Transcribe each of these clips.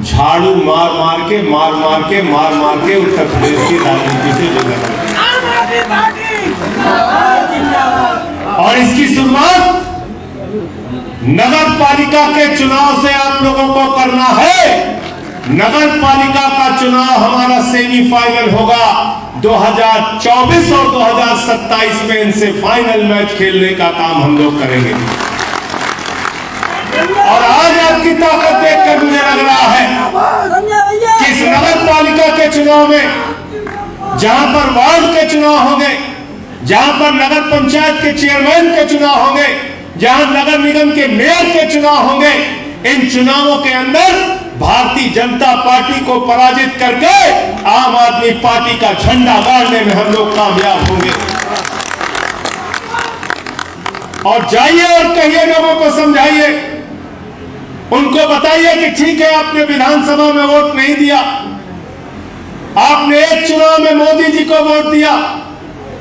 झाड़ू मार मार के उत्तर प्रदेश की राजनीति से जुड़ा। और इसकी शुरुआत नगर पालिका के चुनाव से आप लोगों को करना है। नगर पालिका का चुनाव हमारा सेमीफाइनल होगा 2024 और 2027 में इनसे फाइनल मैच खेलने का काम हम लोग करेंगे। और आज आपकी ताकत देखकर मुझे लग रहा है कि इस नगर पालिका के चुनाव में, जहां पर वार्ड के चुनाव होंगे, जहां पर नगर पंचायत के चेयरमैन के चुनाव होंगे, जहां नगर निगम के मेयर के चुनाव होंगे, इन चुनावों के अंदर भारतीय जनता पार्टी को पराजित करके आम आदमी पार्टी का झंडा गाड़ने में हम लोग कामयाब होंगे। और जाइए और कहिए, लोगों को समझाइए, उनको बताइए कि ठीक है, आपने विधानसभा में वोट नहीं दिया, आपने एक चुनाव में मोदी जी को वोट दिया,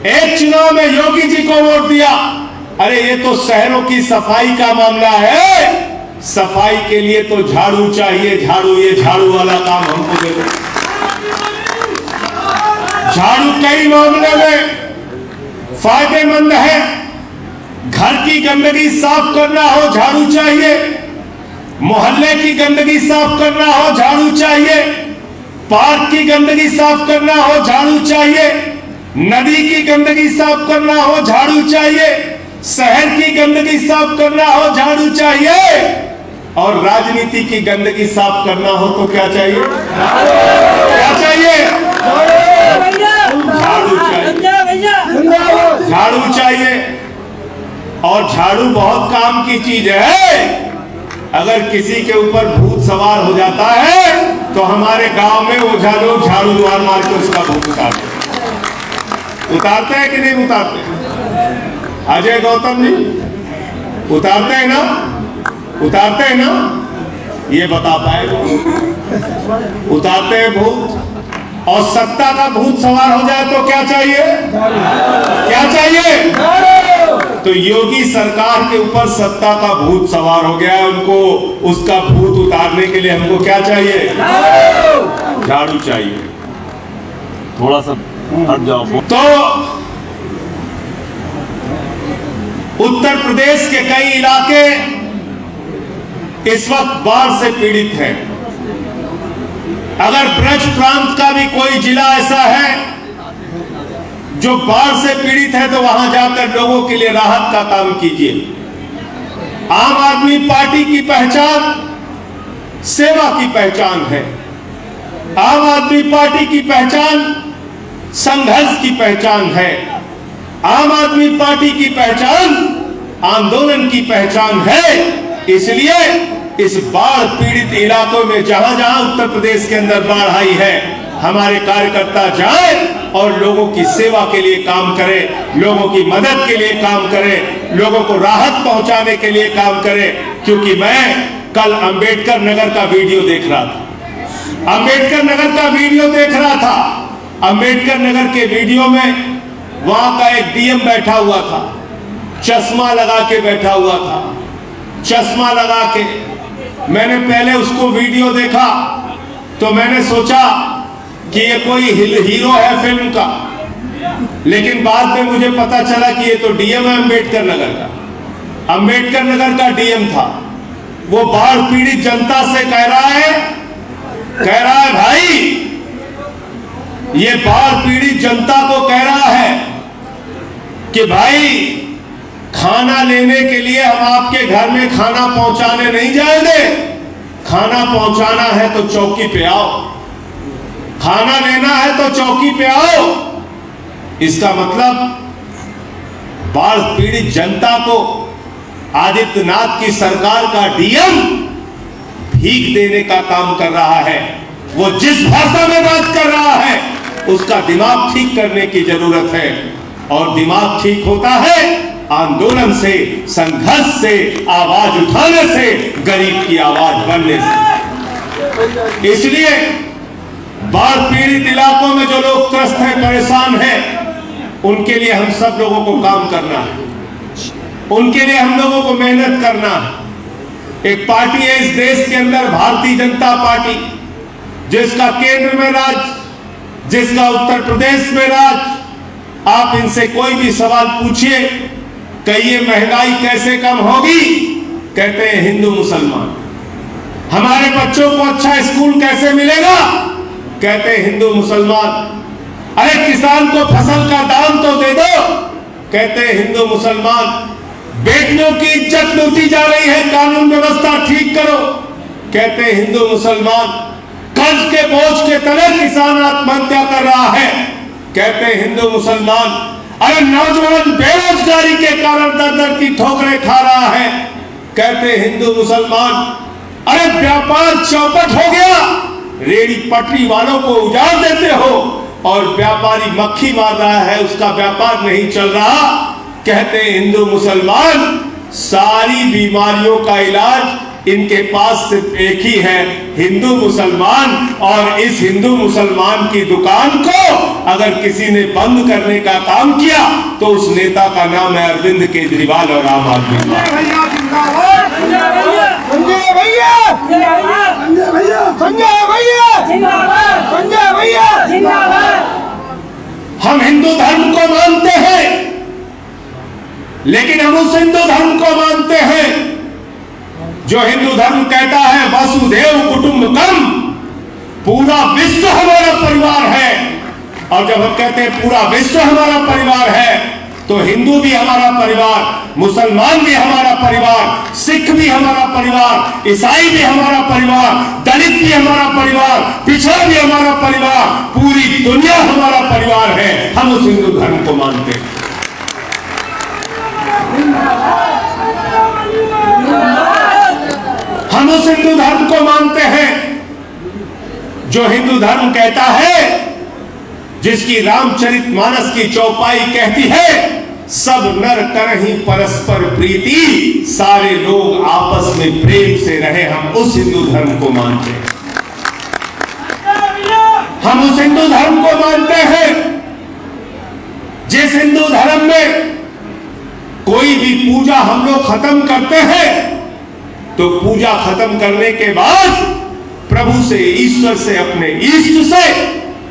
एक चुनाव में योगी जी को वोट दिया। अरे ये तो शहरों की सफाई का मामला है, सफाई के लिए तो झाड़ू चाहिए, झाड़ू। ये झाड़ू वाला काम हमको दे दो। झाड़ू कई मामले में फायदेमंद है। घर की गंदगी साफ करना हो, झाड़ू चाहिए। मोहल्ले की गंदगी साफ करना हो, झाड़ू चाहिए। पार्क की गंदगी साफ करना हो, झाड़ू चाहिए। नदी की गंदगी साफ करना हो, झाड़ू चाहिए। शहर की गंदगी साफ करना हो, झाड़ू चाहिए। और राजनीति की गंदगी साफ करना हो तो क्या चाहिए? क्या चाहिए? झाड़ू चाहिए। झाड़ू चाहिए। और झाड़ू बहुत काम की चीज है। अगर किसी के ऊपर भूत सवार हो जाता है तो हमारे गांव में वो लोग झाड़ू मार के उसका भूत उतारते हैं कि नहीं उतारते? अजय गौतम जी उतारते हैं ना? उतारते हैं ना? ये बता पाए? उतारते हैं भूत। और सत्ता का भूत सवार हो जाए तो क्या चाहिए? क्या चाहिए? तो योगी सरकार के ऊपर सत्ता का भूत सवार हो गया है, उनको उसका भूत उतारने के लिए हमको क्या चाहिए? झाड़ू चाहिए। थोड़ा सा हट जाओ। तो उत्तर प्रदेश के कई इलाके इस वक्त बाढ़ से पीड़ित हैं। अगर ब्रज प्रांत का भी कोई जिला ऐसा है जो बाढ़ से पीड़ित है तो वहां जाकर लोगों के लिए राहत का काम कीजिए। आम आदमी पार्टी की पहचान सेवा की पहचान है। आम आदमी पार्टी की पहचान संघर्ष की पहचान है। आम आदमी पार्टी की पहचान आंदोलन की पहचान है। इसलिए इस बाढ़ पीड़ित इलाकों में जहां जहां उत्तर प्रदेश के अंदर बाढ़ आई है, हमारे कार्यकर्ता जाएं और लोगों की सेवा के लिए काम करें, लोगों की मदद के लिए काम करें, लोगों को राहत पहुंचाने के लिए काम करें। क्योंकि मैं कल अंबेडकर नगर का वीडियो देख रहा था। अंबेडकर नगर का वीडियो देख रहा था। अंबेडकर नगर के वीडियो में वहां का एक डीएम बैठा हुआ था, चश्मा लगा के बैठा हुआ था। चश्मा लगा के मैंने पहले उसको वीडियो देखा तो मैंने सोचा कि ये कोई हीरो है फिल्म का, लेकिन बाद में मुझे पता चला कि ये तो डीएम है अम्बेडकर नगर का। अम्बेडकर नगर का डीएम था। वो बाढ़ पीड़ित जनता से कह रहा है भाई, ये बाढ़ पीड़ित जनता को कह रहा है कि भाई खाना लेने के लिए हम आपके घर में खाना पहुंचाने नहीं जाएंगे। खाना पहुंचाना है तो चौकी पे आओ, खाना लेना है तो चौकी पे आओ। इसका मतलब बाढ़ पीड़ित जनता को आदित्यनाथ की सरकार का डीएम भीख देने का काम कर रहा है। वो जिस भाषा में बात कर रहा है उसका दिमाग ठीक करने की जरूरत है। और दिमाग ठीक होता है आंदोलन से, संघर्ष से, आवाज उठाने से, गरीब की आवाज बनने से। इसलिए बाढ़ पीड़ित इलाकों में जो लोग त्रस्त हैं, परेशान हैं, उनके लिए हम सब लोगों को काम करना है, उनके लिए हम लोगों को मेहनत करना है। एक पार्टी है इस देश के अंदर, भारतीय जनता पार्टी, जिसका केंद्र में राज, जिसका उत्तर प्रदेश में राज। आप इनसे कोई भी सवाल पूछिए, कहिए महंगाई कैसे कम होगी, कहते हैं हिंदू मुसलमान। हमारे बच्चों को अच्छा स्कूल कैसे मिलेगा, कहते हैं हिंदू मुसलमान। अरे किसान को फसल का दाम तो दे दो, कहते हैं हिंदू मुसलमान। बेटियों की इज्जत लूटी जा रही है, कानून व्यवस्था ठीक करो, कहते हैं हिंदू मुसलमान। कर्ज के बोझ के तले किसान आत्महत्या कर रहा है, कहते हैं हिंदू मुसलमान। अरे नौजवान बेरोजगारी के कारण दर दर की ठोकरें खा रहा है, कहते हैं हिंदू मुसलमान। अरे व्यापार चौपट हो गया, रेड़ी पटरी वालों को उजाड़ देते हो और व्यापारी मक्खी मार रहा है, उसका व्यापार नहीं चल रहा, कहते हैं हिंदू मुसलमान। सारी बीमारियों का इलाज इनके पास सिर्फ एक ही है, हिंदू मुसलमान। और इस हिंदू मुसलमान की दुकान को अगर किसी ने बंद करने का काम किया तो उस नेता का नाम है अरविंद केजरीवाल और आम आदमी हम हिंदू धर्म को मानते हैं, लेकिन हम उस हिंदू धर्म को मानते हैं जो हिंदू धर्म कहता है वसुधैव कुटुंबकम, पूरा विश्व हमारा परिवार है। और जब हम कहते हैं पूरा विश्व हमारा परिवार है, तो हिंदू भी हमारा परिवार, मुसलमान भी हमारा परिवार, सिख भी हमारा परिवार, ईसाई भी हमारा परिवार, दलित भी हमारा परिवार, पिछड़ा भी हमारा परिवार, पूरी दुनिया हमारा परिवार है। हम उस हिंदू धर्म को मानते हैं। हम उस हिंदू धर्म को मानते हैं जो हिंदू धर्म कहता है, जिसकी रामचरितमानस की चौपाई कहती है, सब नर करहि परस्पर प्रीति, सारे लोग आपस में प्रेम से रहे। हम उस हिंदू धर्म को मानते हैं। हम उस हिंदू धर्म को मानते हैं जिस हिंदू धर्म में कोई भी पूजा हम लोग खत्म करते हैं तो पूजा खत्म करने के बाद प्रभु से, ईश्वर से, अपने इष्ट से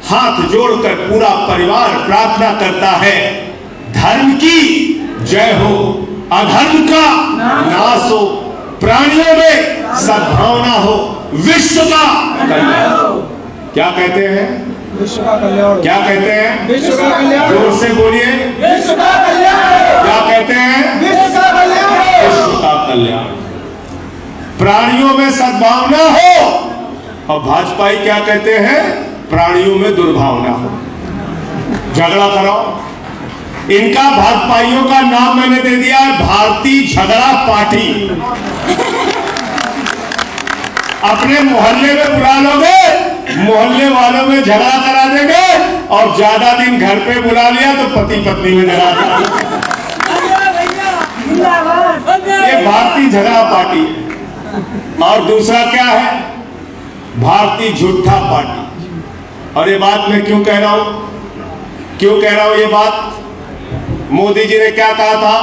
हाथ जोड़कर पूरा परिवार प्रार्थना करता है, धर्म की जय हो, अधर्म का नाश हो, प्राणियों में सद्भावना हो, विश्व का कल्याण हो। क्या कहते हैं? विश्व का कल्याण। क्या कहते हैं? विश्व का कल्याण। जोर से बोलिए। विश्व का कल्याण। क्या कहते हैं? विश्व का कल्याण। विश्व का कल्याण। प्राणियों में सद्भावना हो। और भाजपाई क्या कहते हैं? प्राणियों में दुर्भावना हो। झगड़ा कराओ। इनका भाजपाइयों का नाम मैंने दे दिया है भारतीय झगड़ा पार्टी। अपने मोहल्ले में बुला लोगे, मोहल्ले वालों में झगड़ा करा देंगे, और ज्यादा दिन घर पे बुला लिया तो पति पत्नी में झगड़ा करा। ये भारतीय झगड़ा पार्टी है। और दूसरा क्या है? भारतीय झूठा पार्टी। और ये बात मैं क्यों कह रहा हूं? क्यों कह रहा हूं ये बात? मोदी जी ने क्या कहा था?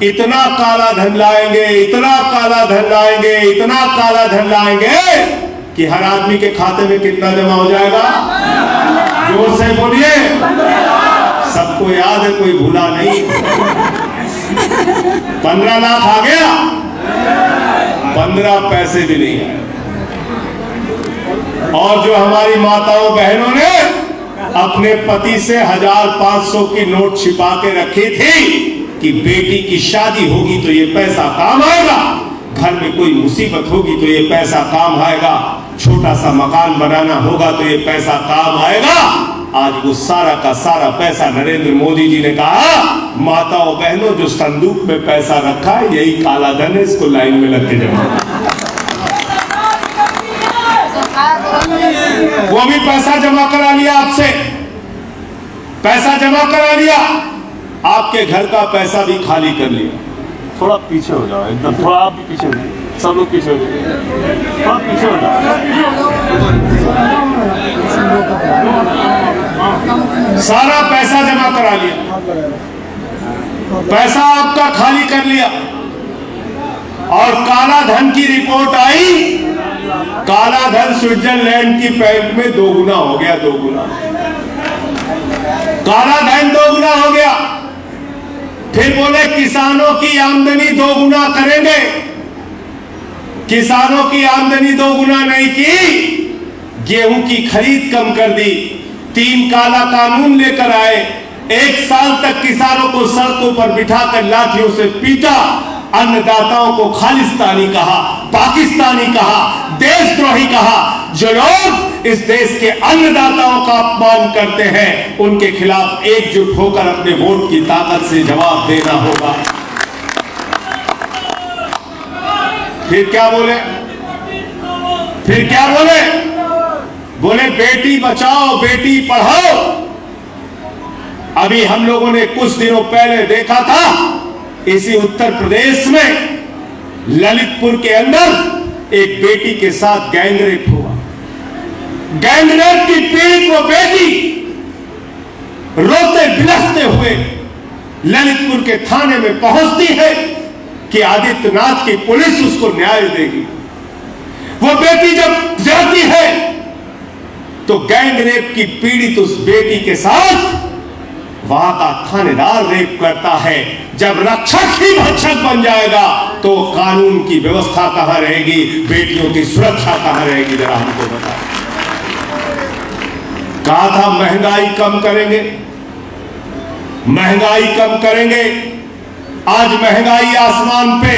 इतना काला धन लाएंगे, इतना काला धन लाएंगे, इतना काला धन लाएंगे कि हर आदमी के खाते में कितना जमा हो जाएगा? जोर से बोलिए। सबको याद है, कोई भूला नहीं। 15 लाख आ गया, 15 पैसे भी नहीं आए। और जो हमारी माताओं बहनों ने अपने पति से 1500 की नोट छिपा के रखी थी कि बेटी की शादी होगी तो ये पैसा काम आएगा, घर में कोई मुसीबत होगी तो ये पैसा काम आएगा, छोटा सा मकान बनाना होगा तो ये पैसा काम आएगा। आज वो सारा का सारा पैसा नरेंद्र मोदी जी ने कहा, माताओं बहनों जो संदूक में पैसा रखा है यही काला धन है, इसको लाइन में लग के जमा। वो भी पैसा जमा करा लिया आपसे, पैसा जमा करा लिया, आपके घर का पैसा भी खाली कर लिया। थोड़ा पीछे हो जाओ, एकदम थोड़ा आप भी पीछे हो जाओ, सब लोग पीछे हो जाओ, थोड़ा पीछे हो जाओ। सारा पैसा जमा करा लिया, पैसा आपका खाली कर लिया। और काला धन की रिपोर्ट आई, काला धन स्विट्जरलैंड की पैंट में 2 गुना हो गया, 2 गुना काला धन 2 गुना हो गया। फिर बोले किसानों की आमदनी 2 गुना करेंगे। किसानों की आमदनी 2 गुना नहीं की, गेहूं की खरीद कम कर दी, 3 काला कानून लेकर आए, 1 साल तक किसानों को सड़कों पर बिठाकर लाठियों से पीटा, अन्नदाताओं को खालिस्तानी कहा, पाकिस्तानी कहा, देशद्रोही कहा। जो लोग इस देश के अन्नदाताओं का अपमान करते हैं, उनके खिलाफ एकजुट होकर अपने वोट की ताकत से जवाब देना होगा। फिर क्या बोले? फिर क्या बोले? बोले बेटी बचाओ बेटी पढ़ाओ। अभी हम लोगों ने कुछ दिनों पहले देखा था, इसी उत्तर प्रदेश में ललितपुर के अंदर एक बेटी के साथ गैंगरेप हुआ। गैंगरेप की पीड़ित वो बेटी रोते बिलखते हुए ललितपुर के थाने में पहुंचती है कि आदित्यनाथ की पुलिस उसको न्याय देगी। वो बेटी जब जाती है तो गैंगरेप की पीड़ित उस बेटी के साथ वहां का थानेदार रेप करता है। जब रक्षक ही भक्षक बन जाएगा तो कानून की व्यवस्था कहां रहेगी, बेटियों की सुरक्षा कहां रहेगी? जरा हमको बताओ। कहा था महंगाई कम करेंगे, महंगाई कम करेंगे। आज महंगाई आसमान पे।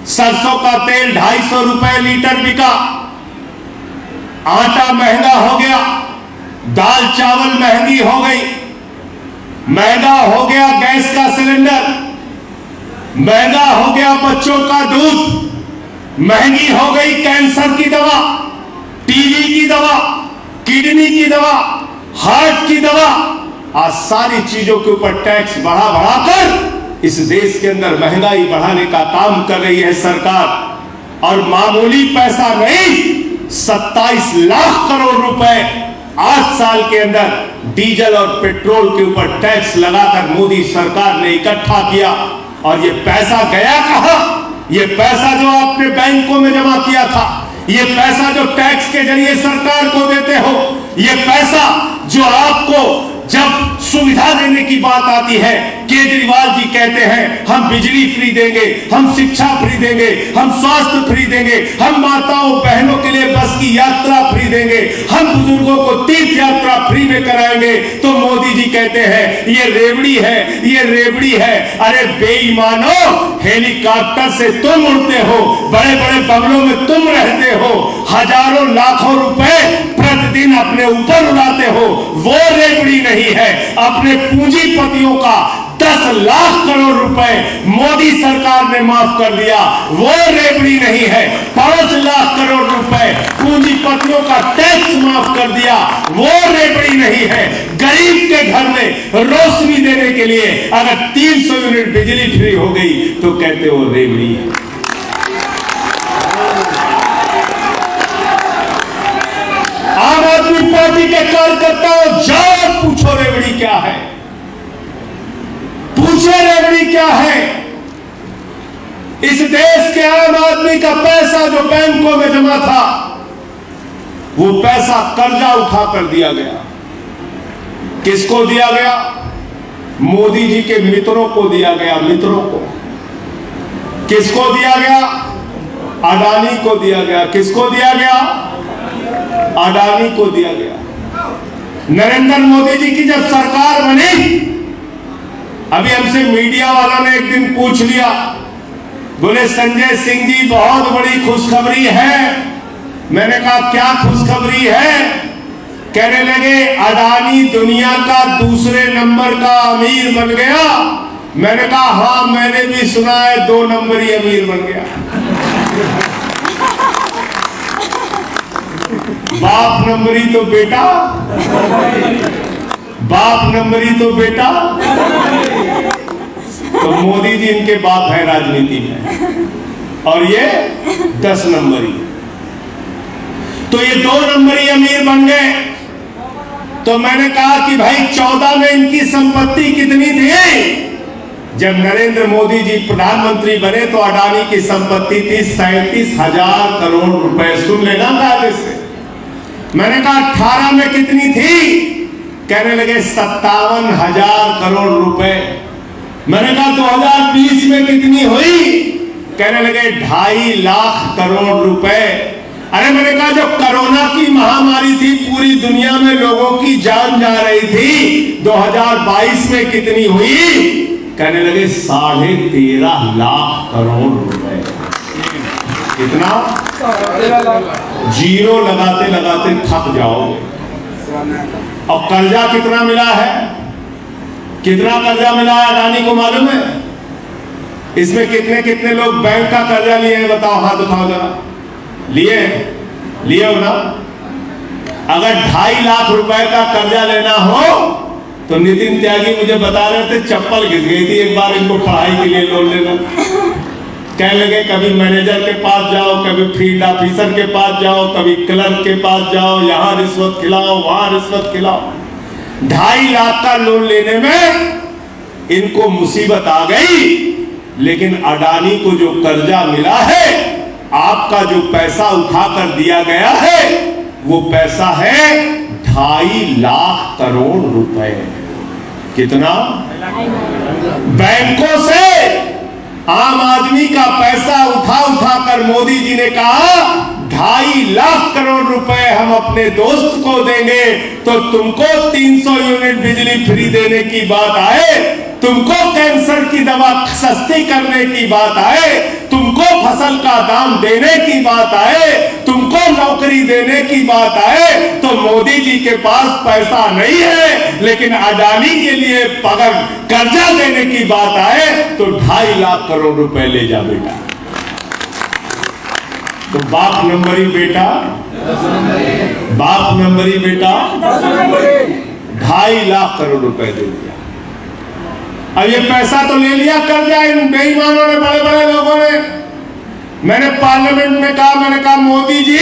सरसों का तेल 250 रुपए लीटर बिका, आटा महंगा हो गया, दाल चावल महंगी हो गई, महंगा हो गया गैस का सिलेंडर, महंगा हो गया बच्चों का दूध, महंगी हो गई कैंसर की दवा, टीबी की दवा, किडनी की दवा, हार्ट की दवा। आज सारी चीजों के ऊपर टैक्स बढ़ा बढ़ाकर इस देश के अंदर महंगाई बढ़ाने का काम कर रही है सरकार। और मामूली पैसा नहीं, 27 लाख करोड़ रुपए 8 साल के अंदर डीजल और पेट्रोल के ऊपर टैक्स लगाकर मोदी सरकार ने इकट्ठा किया। और ये पैसा गया कहां? ये पैसा जो आपने बैंकों में जमा किया था, ये पैसा जो टैक्स के जरिए सरकार को देते हो, ये पैसा जो आपको जब सुविधा देने की बात आती है, केजरीवाल जी कहते हैं हम बिजली फ्री देंगे, हम शिक्षा फ्री देंगे, हम स्वास्थ्य फ्री देंगे, हम माताओं बहनों के लिए बस की यात्रा फ्री देंगे, हम बुजुर्गों को तीर्थ यात्रा फ्री में कराएंगे। तो मोदी जी कहते हैं ये रेवड़ी है, ये रेवड़ी है। अरे बेईमानो, हेलीकॉप्टर से तुम उड़ते हो, बड़े बड़े बंगलों में तुम रहते हो, हजारों लाखों रुपए प्रतिदिन अपने ऊपर उड़ाते हो, वो रेवड़ी नहीं है। अपने पूंजीपतियों का 10 लाख करोड़ रुपए मोदी सरकार ने माफ कर दिया, वो रेवड़ी नहीं है। 5 लाख करोड़ रुपए पूंजीपतियों का टैक्स माफ कर दिया, वो रेवड़ी नहीं है। गरीब के घर में रोशनी देने के लिए अगर 300 यूनिट बिजली फ्री हो गई तो कहते वो रेवड़ी है। आम आदमी पार्टी के कार्यकर्ताओं, जाओ पूछो रेवड़ी क्या है, पूछे रेवड़ी क्या है। इस देश के आम आदमी का पैसा जो बैंकों में जमा था, वो पैसा कर्जा उठाकर दिया गया। किसको दिया गया? मोदी जी के मित्रों को दिया गया, मित्रों को। किसको दिया गया? अडानी को दिया गया। किसको दिया गया? अडानी को दिया गया। नरेंद्र मोदी जी की जब सरकार बनी, अभी हमसे मीडिया वालों ने एक दिन पूछ लिया, बोले संजय सिंह जी बहुत बड़ी खुशखबरी है। मैंने कहा क्या खुशखबरी है? कहने लगे अडानी दुनिया का दूसरे नंबर का अमीर बन गया। मैंने कहा हाँ, मैंने भी सुना है 2 नंबरी अमीर बन गया। बाप नंबरी तो बेटा, बाप नंबरी तो बेटा। तो मोदी जी इनके बाप है राजनीति में, और ये 10 नंबरी। तो ये 2 नंबरी अमीर बन गए। तो मैंने कहा कि भाई 14 में इनकी संपत्ति कितनी थी? जब नरेंद्र मोदी जी प्रधानमंत्री बने तो अडानी की संपत्ति थी 37,000 करोड़ रुपए। सुन लेना कायदे से। मैंने कहा 18 में कितनी थी? कहने लगे 57,000 करोड़ रुपए। मैंने कहा 2020 में कितनी हुई? कहने लगे 2.5 लाख करोड़ रुपए। अरे मैंने कहा जो कोरोना की महामारी थी, पूरी दुनिया में लोगों की जान जा रही थी, 2022 में कितनी हुई? कहने लगे 13.5 लाख करोड़ रुपए। कितना? जीरो लगाते लगाते थक जाओगे। और कर्जा कितना मिला है? कितना कर्जा मिला है अडानी को मालूम है? इसमें कितने कितने लोग बैंक का कर्जा लिए हैं? बताओ, हाथ उठाओ जरा। लिए हो ना? अगर 2.5 लाख रुपए का कर्जा लेना हो तो नितिन त्यागी मुझे बता रहे थे चप्पल घिस गई थी एक बार इनको पढ़ाई के लिए लोन लेना। कहने लगे कभी मैनेजर के पास जाओ, कभी फील्ड ऑफिसर के पास जाओ, कभी क्लर्क के पास जाओ, यहां रिश्वत खिलाओ, वहां रिश्वत खिलाओ। 2.5 लाख का लोन लेने में इनको मुसीबत आ गई। लेकिन अडानी को जो कर्जा मिला है, आपका जो पैसा उठाकर दिया गया है, वो पैसा है 2.5 लाख करोड़ रुपए। कितना? बैंकों से आम आदमी का पैसा उठा उठा कर मोदी जी ने कहा 2.5 लाख करोड़ रुपए हम अपने दोस्त को देंगे तो तुमको 300 यूनिट बिजली फ्री देने की बात आए, तुमको कैंसर की दवा सस्ती करने की बात आए, तुमको फसल का दाम देने की बात आए, तुमको नौकरी देने की बात आए, तो मोदी जी के पास पैसा नहीं है। लेकिन अडानी के लिए अगर कर्जा देने की बात आए तो 2.5 लाख करोड़ रुपए ले जा बेटा। तो बाप नंबरी बेटा, बाप नंबरी बेटा 2.5 लाख करोड़ रुपए दे दिया। अब ये पैसा तो ले लिया कर्जा इन बेईमानों ने, बड़े बड़े लोगों ने। मैंने पार्लियामेंट में कहा, मैंने कहा मोदी जी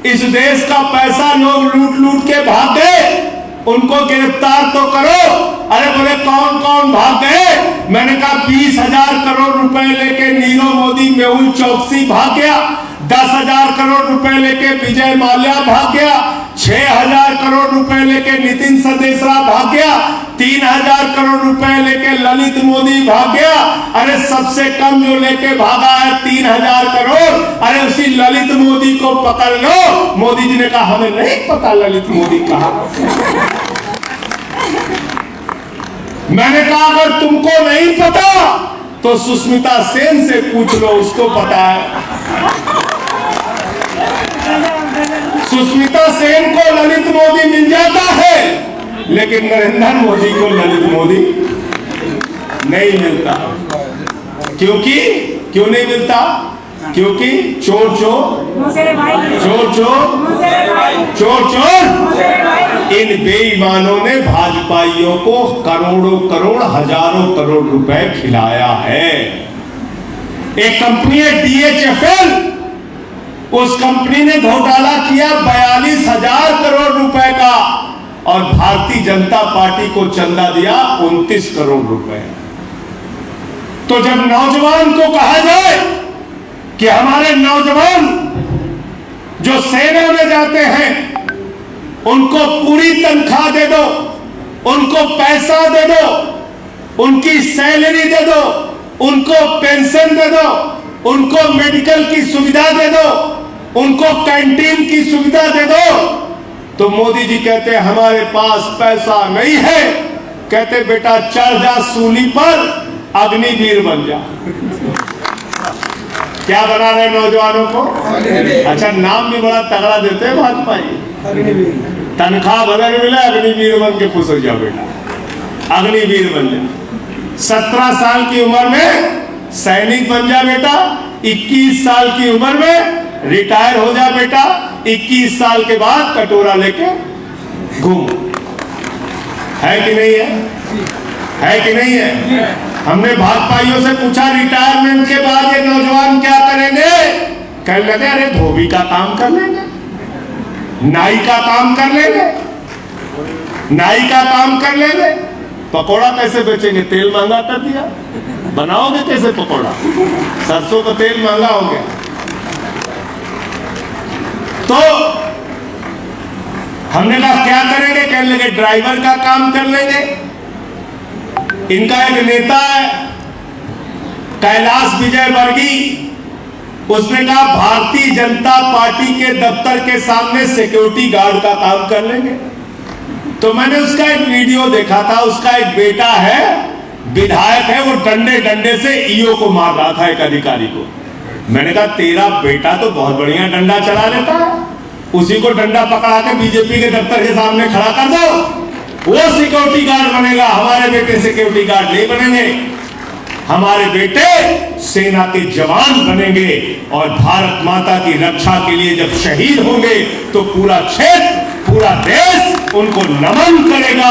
इस देश का पैसा लोग लूट लूट के भाग गए, उनको गिरफ्तार तो करो। अरे बोले कौन कौन भाग गए? मैंने कहा 20,000 करोड़ रुपए लेके नीरव मोदी, मेहुल चौकसी भाग गया। 10,000 करोड़ रुपए लेके विजय माल्या भाग गया। 6,000 करोड़ रुपए लेके नितिन सदेसरा भाग गया। 3,000 करोड़ रुपए लेके ललित मोदी भाग गया। अरे सबसे कम जो लेके भागा है 3,000 करोड़। अरे उसी ललित मोदी को पकड़ लो। मोदी जी ने कहा हमें नहीं पता ललित मोदी कहां। मैंने कहा अगर तुमको नहीं पता तो सुष्मिता सेन से पूछ लो, उसको पता है। सुष्मिता सेन को ललित मोदी मिल जाता है, लेकिन नरेंद्र मोदी को ललित मोदी नहीं मिलता। क्योंकि क्यों नहीं मिलता? क्योंकि चोर चोर, चोर चोर, चोर चोर, इन बेईमानों ने भाजपाइयों को करोड़ों करोड़, हजारों करोड़ रुपए खिलाया है। एक कंपनी है DHFL, उस कंपनी ने घोटाला किया 42,000 करोड़ रुपए का और भारतीय जनता पार्टी को चंदा दिया 29 करोड़ रुपए। तो जब नौजवान को कहा जाए कि हमारे नौजवान जो सेना में जाते हैं उनको पूरी तनख्वाह दे दो, उनको पैसा दे दो, उनकी सैलरी दे दो, उनको पेंशन दे दो, उनको मेडिकल की सुविधा दे दो, उनको कैंटीन की सुविधा दे दो, तो मोदी जी कहते हैं हमारे पास पैसा नहीं है। कहते बेटा चढ़ जा सूली पर, अग्निवीर बन जा। क्या बना रहे नौजवानों को? अच्छा नाम भी बड़ा तगड़ा देते हैं भाजपा। तनख्वाह भले मिले, अग्निवीर बन के खुश हो जाओ बेटा, अग्निवीर बन जा। 17 साल की उम्र में सैनिक बन जा बेटा, 21 साल की उम्र में रिटायर हो जा बेटा, 21 साल के बाद कटोरा लेके घूम। है कि नहीं है? है कि नहीं है? हमने भाजपाइयों से पूछा रिटायरमेंट के बाद ये नौजवान क्या करेंगे? कहने लगे अरे धोबी का काम कर लेंगे, नाई का काम कर लेंगे, नाई का काम कर लेंगे। पकोड़ा कैसे बेचेंगे? तेल महंगा कर दिया, बनाओगे कैसे पकोड़ा? सरसों का तेल महंगा हो गया। तो हमने कहा क्या करेंगे? कहने लगे ड्राइवर का काम कर लेंगे। इनका एक नेता है कैलाश विजयवर्गीय, उसने कहा भारतीय जनता पार्टी के दफ्तर के सामने सिक्योरिटी गार्ड का काम कर लेंगे। तो मैंने उसका एक वीडियो देखा था, उसका एक बेटा है, विधायक है, वो डंडे डंडे से ईओ को मार रहा था, एक अधिकारी को। मैंने कहा तेरा बेटा तो बहुत बढ़िया डंडा चला लेता है, उसी को डंडा पकड़ा के बीजेपी के दफ्तर के सामने खड़ा कर दो, वो सिक्योरिटी गार्ड बनेगा। हमारे बेटे सिक्योरिटी गार्ड नहीं बनेंगे, हमारे बेटे सेना के जवान बनेंगे और भारत माता की रक्षा के लिए जब शहीद होंगे तो पूरा क्षेत्र, पूरा देश उनको नमन करेगा।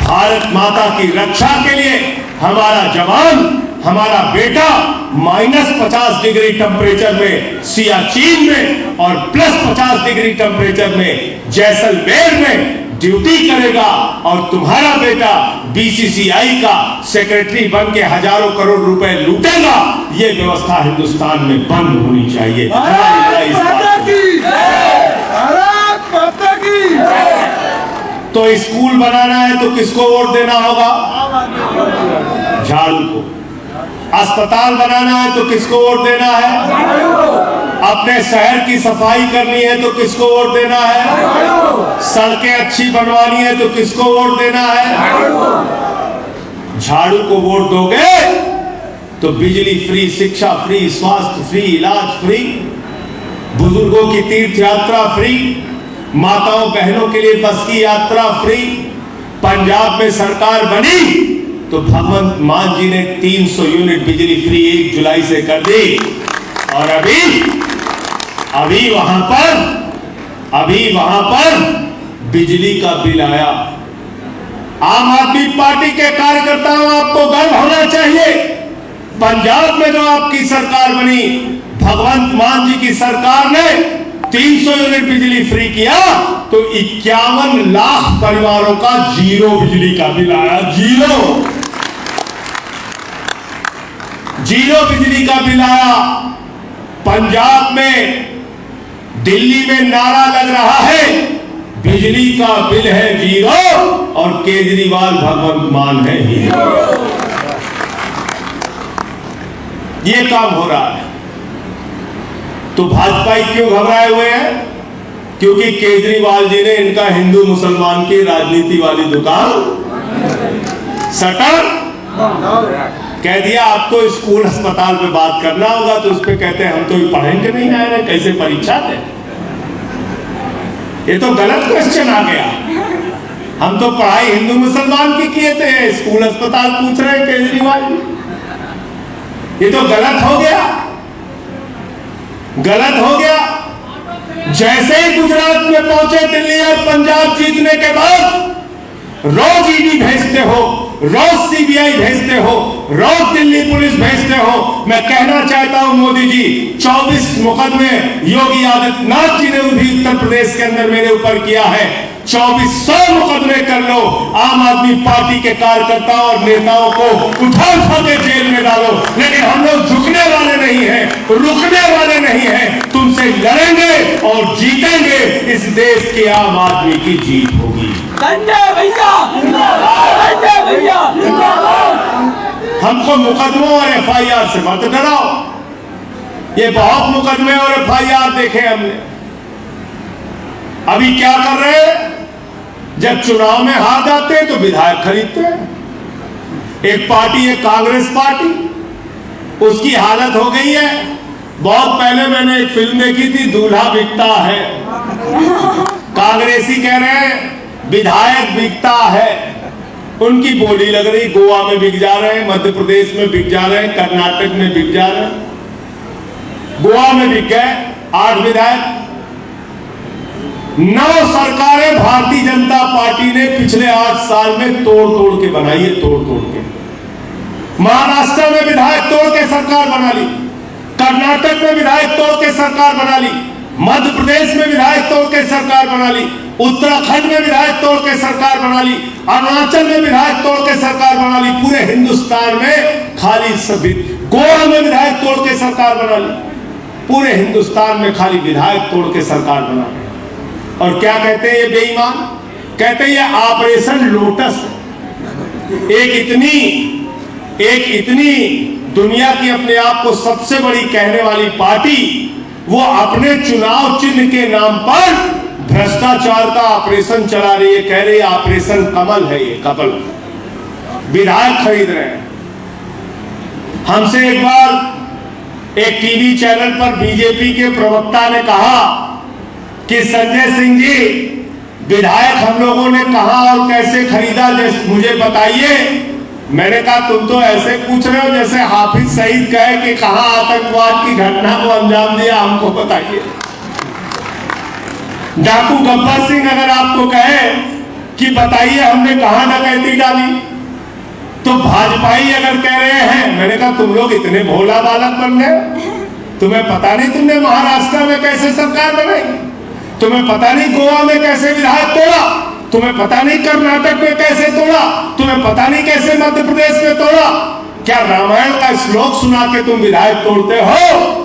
भारत माता की रक्षा के लिए हमारा जवान, हमारा बेटा -50 डिग्री टेम्परेचर में सियाचिन में और +50 डिग्री टेम्परेचर में जैसलमेर में ड्यूटी करेगा, और तुम्हारा बेटा बीसीसीआई का सेक्रेटरी बन के हजारों करोड़ रुपए लूटेगा। ये व्यवस्था हिंदुस्तान में बंद होनी चाहिए। तो स्कूल बनाना है तो किसको वोट देना होगा? झाड़ू को। अस्पताल बनाना है तो किसको वोट देना है? अपने शहर की सफाई करनी है तो किसको वोट देना है? सड़कें अच्छी बनवानी है तो किसको वोट देना है? झाड़ू को वोट दोगे तो बिजली फ्री, शिक्षा फ्री, स्वास्थ्य फ्री, इलाज फ्री, बुजुर्गों की तीर्थ यात्रा फ्री, माताओं बहनों के लिए बस की यात्रा फ्री। पंजाब में सरकार बनी तो भगवंत मान जी ने 300 यूनिट बिजली फ्री 1 जुलाई से कर दी, और अभी वहां पर बिजली का बिल आया। आम आदमी पार्टी के कार्यकर्ताओं, आपको गर्व होना चाहिए। पंजाब में जो आपकी सरकार बनी, भगवंत मान जी की सरकार ने 300 यूनिट बिजली फ्री किया तो 51 लाख परिवारों का जीरो बिजली का बिल आया। जीरो बिजली का बिल आया। पंजाब में, दिल्ली में नारा लग रहा है बिजली का बिल है जीरो, और केजरीवाल भगवंत मान है हीरो। ये काम हो रहा है। तो भाजपाई क्यों घबराए हुए हैं? क्योंकि केजरीवाल जी ने इनका हिंदू मुसलमान की राजनीति वाली दुकान शटर कह दिया। आपको स्कूल अस्पताल पे बात करना होगा तो उस पे कहते हैं हम तो पढ़ेंगे नहीं आए रहे, कैसे परीक्षा दे? ये तो गलत क्वेश्चन आ गया। हम तो पढ़ाई हिंदू मुसलमान की किए थे, स्कूल अस्पताल पूछ रहे हैं केजरीवाल। ये तो गलत हो गया, गलत हो गया। जैसे ही गुजरात में पहुंचे, दिल्ली और पंजाब जीतने के बाद रोज ईडी भेजते हो, रोज सीबीआई भेजते हो, रोज दिल्ली पुलिस भेजते हो। मैं कहना चाहता हूं मोदी जी, 24 मुकदमे योगी आदित्यनाथ जी ने भी उत्तर प्रदेश के अंदर मेरे ऊपर किया है। 2400 मुकदमे कर लो, आम आदमी पार्टी के कार्यकर्ताओं और नेताओं को उठा के जेल में डालो, लेकिन हम लोग झुकने वाले नहीं हैं, रुकने वाले नहीं हैं। तुमसे लड़ेंगे और जीतेंगे। इस देश के आम आदमी की जीत होगी। संजय भैया, संजय भैया। हमको मुकदमों और एफआईआर से मत डराओ। ये बहुत मुकदमे और एफआईआर देखे हमने। अभी क्या कर रहे हैं? जब चुनाव में हार जाते हैं तो विधायक खरीदते हैं। एक पार्टी है कांग्रेस पार्टी, उसकी हालत हो गई है। बहुत पहले मैंने एक फिल्म देखी थी, दूल्हा बिकता है। कांग्रेसी कह रहे हैं विधायक बिकता है। उनकी बोली लग रही, गोवा में बिक जा रहे हैं, मध्य प्रदेश में बिक जा रहे हैं, कर्नाटक में बिक जा रहे हैं। गोवा में बिक गए 8 विधायक। 9 सरकारें भारतीय जनता पार्टी ने पिछले 8 साल में तोड़ के बनाई है, तोड़ के। महाराष्ट्र में विधायक तोड़ के सरकार बना ली, कर्नाटक में विधायक तोड़ के सरकार बना ली, मध्य प्रदेश में विधायक तोड़ के सरकार बना ली, उत्तराखंड में विधायक तोड़ के सरकार बना ली, अरुणाचल में विधायक तोड़ के सरकार बना ली, पूरे हिंदुस्तान में खाली सभी, गोवा में विधायक तोड़ के सरकार बना ली, पूरे हिंदुस्तान में खाली विधायक तोड़ के सरकार बना ली। और क्या कहते हैं ये बेईमान? कहते हैं ये ऑपरेशन लोटस। एक इतनी दुनिया की अपने आप को सबसे बड़ी कहने वाली पार्टी, वो अपने चुनाव चिन्ह के नाम पर भ्रष्टाचार का ऑपरेशन चला रही है। कह रही है ऑपरेशन कमल है, ये कमल विधायक खरीद रहे हैं। हमसे एक बार एक टीवी चैनल पर बीजेपी के प्रवक्ता ने कहा कि संजय सिंह जी, विधायक हम लोगों ने कहां और कैसे खरीदा, मुझे बताइए। मैंने कहा तुम तो ऐसे पूछ रहे हो जैसे हाफिज सईद कहे कि कहां आतंकवाद की घटना को अंजाम दिया, हमको बताइए। डाकू गब्बर सिंह अगर आपको कहे कि बताइए हमने कहां डकैती डाली, तो भाजपाई अगर कह रहे हैं, मैंने कहा तुम लोग इतने भोला बालक बन गए, तुम्हें पता नहीं तुमने महाराष्ट्र में कैसे सरकार बनाई, तुम्हें पता नहीं गोवा में कैसे विधायक तोड़ा, तुम्हें पता नहीं कर्नाटक में कैसे तोड़ा, तुम्हें पता नहीं कैसे मध्य प्रदेश में तोड़ा। क्या रामायण का श्लोक सुना के तुम विधायक तोड़ते हो?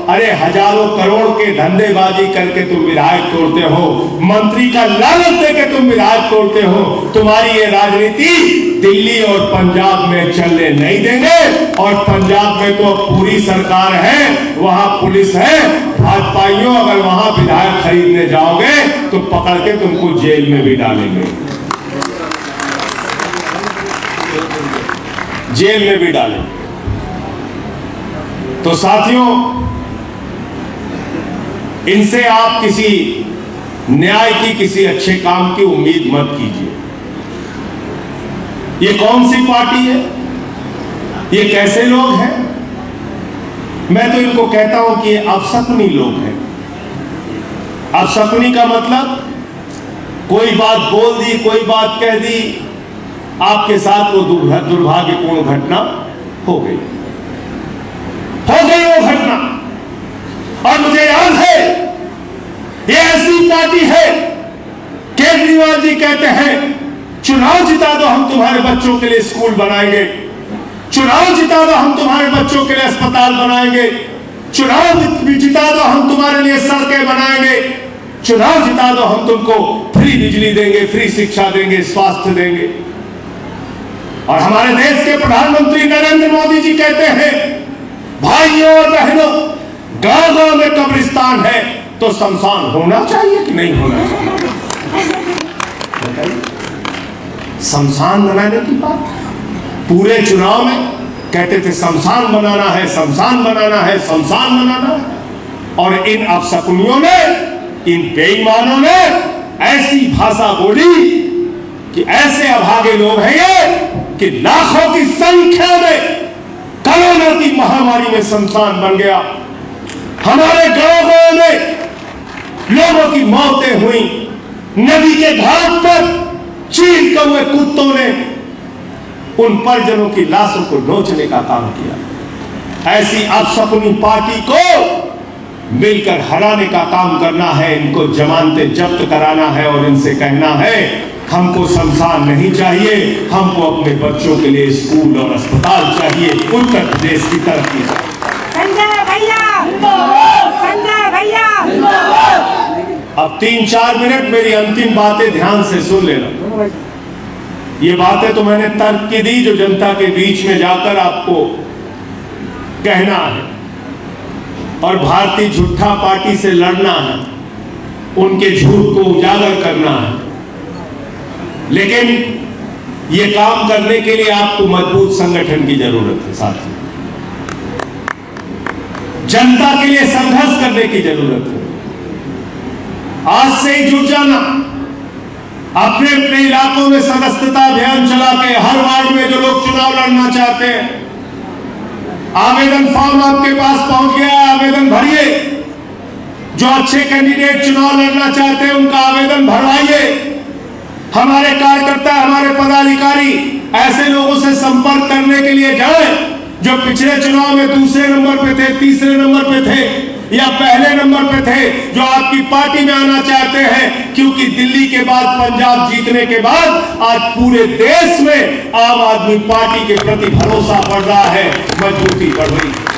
अरे हजारों करोड़ के धंधेबाजी करके तुम विधायक तोड़ते हो, मंत्री का लालच देके तुम विधायक तोड़ते हो। तुम्हारी ये राजनीति दिल्ली और पंजाब में चलने नहीं देंगे। और पंजाब में तो पूरी सरकार है, वहां पुलिस है। भाजपाइयों अगर वहां विधायक खरीदने जाओगे तो पकड़ के तुमको जेल में भी डालेंगे, जेल में भी डालेंगे। तो साथियों, इनसे आप किसी न्याय की, किसी अच्छे काम की उम्मीद मत कीजिए। ये कौन सी पार्टी है? ये कैसे लोग हैं? मैं तो इनको कहता हूं कि ये अपशकुनी लोग हैं। अपशकुनी का मतलब कोई बात बोल दी, कोई बात कह दी, आपके साथ वो दुर्भाग्यपूर्ण घटना हो गई वो घटना। और मुझे याद है, ये ऐसी पार्टी है, केजरीवाल जी कहते हैं चुनाव जिता दो हम तुम्हारे बच्चों के लिए स्कूल बनाएंगे, चुनाव जिता दो हम तुम्हारे बच्चों के लिए अस्पताल बनाएंगे, चुनाव जिता दो हम तुम्हारे लिए सड़कें बनाएंगे, चुनाव जिता दो हम तुमको फ्री बिजली देंगे, फ्री शिक्षा देंगे, स्वास्थ्य देंगे। और हमारे देश के प्रधानमंत्री नरेंद्र मोदी जी कहते हैं भाइयों और बहनों, गांव गांव में कब्रिस्तान है तो शमशान होना चाहिए कि नहीं होना चाहिए? शमशान बनाने की बात पूरे चुनाव में कहते थे, शमशान बनाना है, शमशान बनाना है, शमशान बनाना है। और इन अपशकुनियों ने, इन बेईमानों ने ऐसी भाषा बोली कि ऐसे अभागे लोग हैं ये कि लाखों की संख्या में कोरोना की महामारी में शमशान बन गया। हमारे गांव में लोगों की मौतें हुई, नदी के घाट पर चील कौए कुत्तों ने उन परिजनों की लाशों को नोचने का काम किया। ऐसी अपशकुनी पार्टी को मिलकर हराने का काम करना है, इनको जमानतें जब्त कराना है और इनसे कहना है हमको शमशान नहीं चाहिए, हमको अपने बच्चों के लिए स्कूल और अस्पताल चाहिए। उत्तर प्रदेश की तरक्की चाहिए। संजय भैया, संजय भैया। अब 3-4 मिनट मेरी अंतिम बातें ध्यान से सुन लेना। ये बातें तो मैंने तर्क की दी जो जनता के बीच में जाकर आपको कहना है, और भारतीय झूठा पार्टी से लड़ना है, उनके झूठ को उजागर करना है। लेकिन ये काम करने के लिए आपको मजबूत संगठन की जरूरत है, साथियों। जनता के लिए संघर्ष करने की जरूरत है। आज से ही जुट जाना, अपने अपने इलाकों में सदस्यता अभियान चला के हर वार्ड में जो लोग चुनाव लड़ना चाहते हैं, आवेदन फॉर्म आपके पास पहुंच गया है, आवेदन भरिए। जो अच्छे कैंडिडेट चुनाव लड़ना चाहते हैं उनका आवेदन भरवाइए। हमारे कार्यकर्ता, हमारे पदाधिकारी ऐसे लोगों से संपर्क करने के लिए जाएं जो पिछले चुनाव में दूसरे नंबर पे थे, तीसरे नंबर पे थे, या पहले नंबर पे थे जो आपकी पार्टी में आना चाहते हैं? क्योंकि दिल्ली के बाद, पंजाब जीतने के बाद आज पूरे देश में आम आदमी पार्टी के प्रति भरोसा बढ़ रहा है, मजबूती बढ़ रही है।